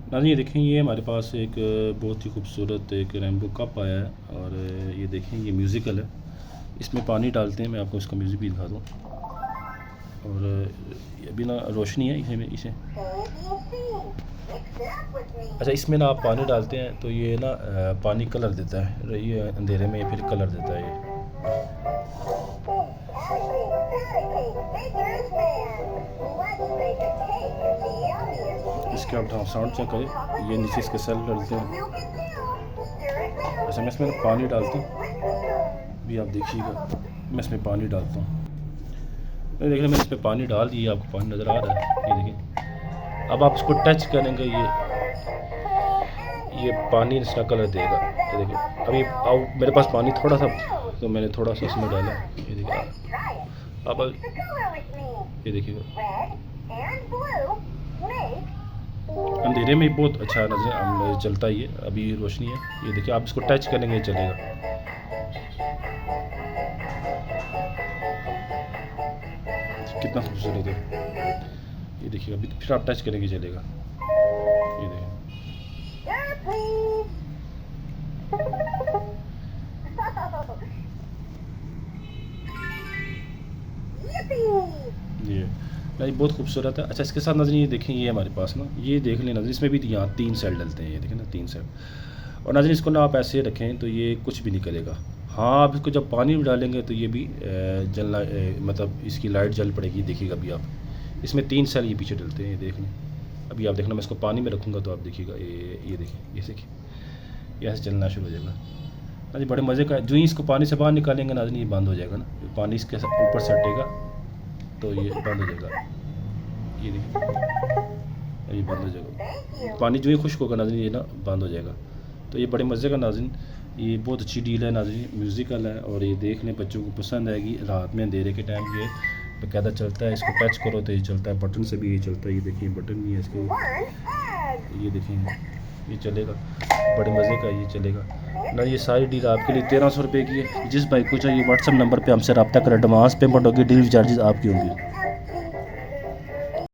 नाज़रीन ये देखें, ये हमारे पास एक बहुत ही खूबसूरत एक रेनबो कप आया है और ये देखें ये म्यूज़िकल है। इसमें पानी डालते हैं, मैं आपको इसका म्यूज़िक भी दिखा दूँ। और अभी ना रोशनी है इसे इसे अच्छा, इसमें ना आप पानी डालते हैं तो ये ना पानी कलर देता है, ये अंधेरे में फिर कलर देता है ये। इसके आप साउंड चेक करें, ये नीचे इसके सेल डालते हैं। अच्छा, मैं इसमें पानी डालता हूँ, भी आप देखिएगा, मैं इसमें पानी डालता हूँ। मैं देख रहे, मैंने इसमें पानी डाल दिया, आपको पानी नज़र आ रहा है, ये देखिए। अब आप इसको टच करेंगे, ये पानी इसका कलर देगा, ये देखिए। अभी अब मेरे पास पानी थोड़ा सा, तो मैंने थोड़ा सा इसमें डाला, ये देखिए। अब ये देखिएगा, अंधेरे में बहुत अच्छा नज़र चलता है ये। अभी रोशनी है, ये देखिए, आप इसको टच करेंगे चलेगा। कितना खूबसूरत है, ये देखिए। अभी फिर आप टच करेंगे चलेगा, ये देखिए। ये नहीं, बहुत खूबसूरत है। अच्छा, इसके साथ नज़र ये देखें, ये हमारे पास ना, ये देख लें नज़र, इसमें भी यहाँ 3 सेल डलते हैं, ये देखें ना 3 सेल। और नज़र इसको ना आप ऐसे रखें तो ये कुछ भी नहीं करेगा। हाँ, आप इसको जब पानी में डालेंगे तो ये भी जलना, मतलब इसकी लाइट जल पड़ेगी, देखिएगा अभी आप। इसमें 3 सेल ये पीछे डलते हैं, ये देख लें। अभी आप देखना, मैं इसको पानी में रखूँगा तो आप देखिएगा, ये देखिए, ये देखिए, ये ऐसे चलना शुरू हो जाएगा। हाँ जी, बड़े मज़े का। जो ही इसको पानी से बाहर निकालेंगे नाज़रीन, ये बंद हो जाएगा ना, पानी इसके ऊपर सटेगा तो ये बंद हो जाएगा, ये देखिए, ये बंद हो जाएगा। पानी जो ही खुश्क होगा नाज़रीन, ये ना बंद हो जाएगा। तो ये बड़े मज़े का नाज़रीन, ये बहुत अच्छी डील है नाज़रीन, म्यूज़िकल है और ये देखने बच्चों को पसंद आएगी। रात में अंधेरे के टाइम ये बाकायदा चलता है, इसको टच करो तो ये चलता है, बटन से भी ये चलता है, ये देखिए बटन भी है इसके, ये देखेंगे, ये चलेगा, बड़े मज़े का ये चलेगा ना। ये सारी डील आपके लिए 1300 रुपये की है। जिस भाई को चाहिए व्हाट्सअप नंबर पे हमसे रब्ता करें, एडवांस पेमेंट होगी, डिलीवरी चार्जेस आपकी होंगी।